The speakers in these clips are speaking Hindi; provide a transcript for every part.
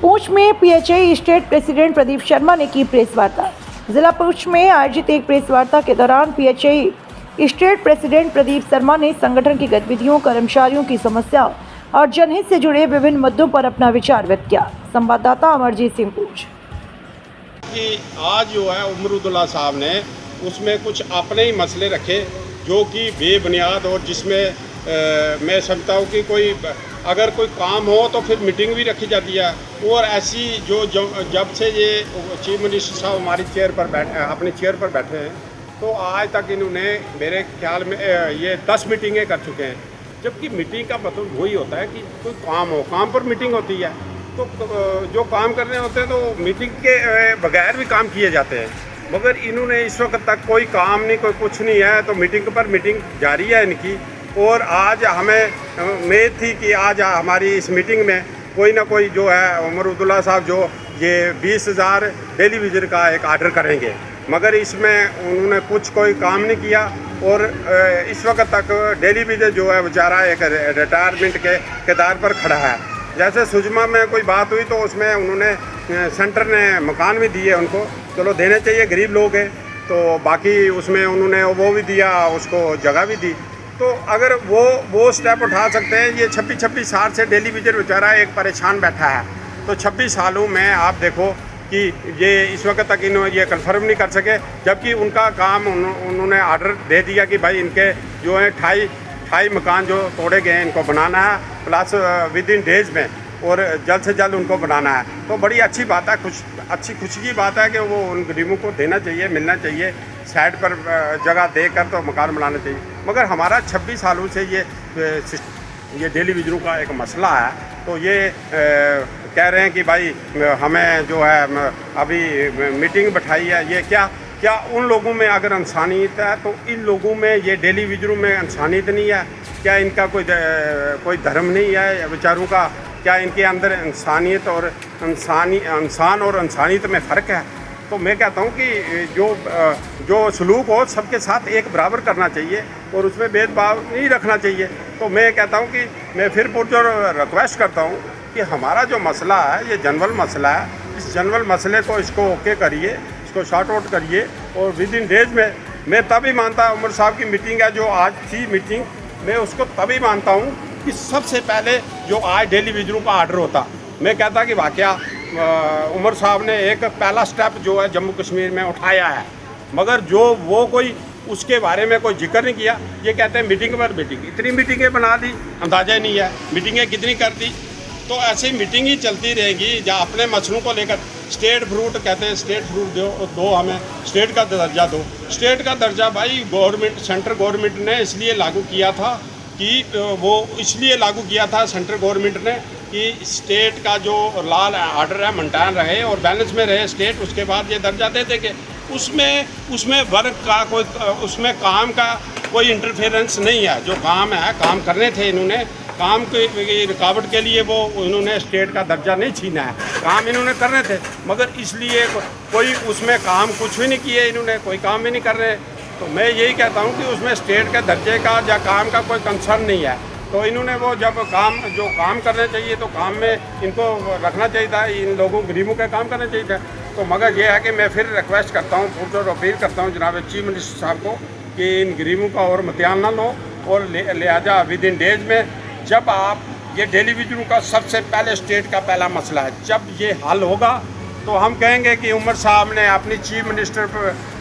पूंछ में PHI state president Pradeep Sharma ने की प्रेस वार्ता। जिला पूंछ में आयोजित एक प्रेस वार्ता के दौरान PHI state president Pradeep Sharma ने संगठन की गतिविधियों, कर्मचारियों की समस्या और जनहित से जुड़े विभिन्न मुद्दों पर अपना विचार व्यक्त किया। संवाददाता अमरजीत सिंह पूंछ। कि आज जो है उमरुद्दौला साहब ने उसमें कुछ अपने ही मसले रखे जो कि बेबुनियाद और जिसमें मैं समझता हूँ कि अगर कोई काम हो तो फिर मीटिंग भी रखी जाती है। और ऐसी जब से ये चीफ मिनिस्टर साहब हमारी अपनी चेयर पर बैठे हैं तो आज तक इन्होंने मेरे ख्याल में ये 10 मीटिंगें कर चुके हैं। जबकि मीटिंग का मतलब वही होता है कि कोई काम हो, काम पर मीटिंग होती है। तो जो काम करने होते हैं तो मीटिंग के बगैर भी काम किए जाते हैं, मगर इन्होंने इस वक्त तक कोई काम नहीं, कोई कुछ नहीं है। तो मीटिंग पर मीटिंग जारी है इनकी। और आज हमें उम्मीद थी कि आज हमारी इस मीटिंग में कोई ना कोई जो है उमरुद्दौला साहब जो ये 20,000 डेली विजिट का एक आर्डर करेंगे, मगर इसमें उन्होंने कोई काम नहीं किया। और इस वक्त तक डेली विजिट जो है बेचारा एक रिटायरमेंट के किरदार पर खड़ा है। जैसे सुजमा में कोई बात हुई तो उसमें उन्होंने सेंटर ने मकान भी दिए उनको, चलो देने चाहिए, गरीब लोग हैं। तो बाकी उसमें उन्होंने वो भी दिया, उसको जगह भी दी। तो अगर वो स्टेप उठा सकते हैं, ये 26 साल से डेली विजिट बेचारा एक परेशान बैठा है। तो 26 सालों में आप देखो कि ये इस वक्त तक इन्होंने ये कन्फर्म नहीं कर सके, जबकि उनका काम उन्होंने आर्डर दे दिया कि भाई इनके जो है 28 मकान जो तोड़े गए हैं इनको बनाना है, प्लस विद इन डेज में, और जल्द से जल्द उनको बनाना है। तो बड़ी अच्छी बात है, अच्छी खुशी की बात है कि वो उन गरीबों को देना चाहिए, मिलना चाहिए, साइड पर जगह देकर तो मकान बनाना चाहिए। मगर हमारा 26 सालों से ये डेली विजिटों का एक मसला है। तो ये कह रहे हैं कि भाई हमें जो है अभी मीटिंग बैठाई है, ये क्या उन लोगों में अगर इंसानियत है तो इन लोगों में ये डेली विजिटों में इंसानियत नहीं है? क्या इनका कोई धर्म नहीं है बेचारों का? क्या इनके अंदर इंसानियत और इंसान और इंसानियत में फ़र्क है? तो मैं कहता हूँ कि जो सलूक हो सबके साथ एक बराबर करना चाहिए और उसमें भेदभाव नहीं रखना चाहिए। तो मैं कहता हूँ कि मैं फिर जो रिक्वेस्ट करता हूँ कि हमारा जो मसला है ये जनरल मसला है, इस जनरल मसले को इसको ओके करिए, इसको शॉर्ट आउट करिए। और विद इन डेज में मैं तभी मानता उमर साहब की मीटिंग है जो आज थी मीटिंग, मैं उसको तभी मानता हूँ कि सबसे पहले जो आज डेली विजिटों का आर्डर होता, मैं कहता कि वाकया उमर साहब ने एक पहला स्टेप जो है जम्मू कश्मीर में उठाया है, मगर वो कोई उसके बारे में कोई जिक्र नहीं किया। ये कहते हैं मीटिंग पर मीटिंग, इतनी मीटिंगें बना दी, अंदाज़ा ही नहीं है मीटिंगें कितनी कर दी। तो ऐसे मीटिंग ही चलती रहेगी जहाँ अपने मसलों को लेकर स्टेट फ्रूट कहते हैं, स्टेट फ्रूट दो हमें, स्टेट का दर्जा दो। स्टेट का दर्जा भाई सेंट्रल गवर्नमेंट ने इसलिए लागू किया था कि सेंट्रल गवर्नमेंट ने कि स्टेट का जो लाल आर्डर है मेंटेन रहे और बैलेंस में रहे स्टेट, उसके बाद ये दर्जा दे देंगे। उसमें वर्क का उसमें काम का कोई इंटरफेरेंस नहीं है। जो काम है, काम करने थे इन्होंने, काम की रुकावट के लिए इन्होंने स्टेट का दर्जा नहीं छीना है, काम इन्होंने करने थे, मगर इसलिए कोई उसमें काम कुछ भी नहीं किए, इन्होंने कोई काम भी नहीं कर रहे। तो मैं यही कहता हूँ कि उसमें स्टेट के दर्जे का या काम का कोई कंसर्न नहीं है। तो इन्होंने जो काम करने चाहिए तो काम में इनको रखना चाहिए था, इन लोगों गरीबों का काम करना चाहिए था। तो मगर ये है कि मैं फिर रिक्वेस्ट करता हूँ, पुरजोर अपील करता हूँ जनाब चीफ मिनिस्टर साहब को कि इन गरीबों का और इम्तिहान ना लो। और लिहाजा विद इन डेज में जब आप ये डेली विजिटों का सबसे पहले स्टेट का पहला मसला है, जब ये हल होगा तो हम कहेंगे कि उमर साहब ने अपनी चीफ मिनिस्टर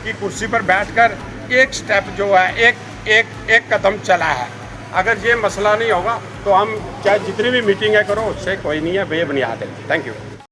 की कुर्सी पर बैठकर एक स्टेप जो है एक कदम चला है। अगर ये मसला नहीं होगा तो हम चाहे जितनी भी मीटिंगें करो उससे कोई नहीं है, बेबुनियाद है। Thank you.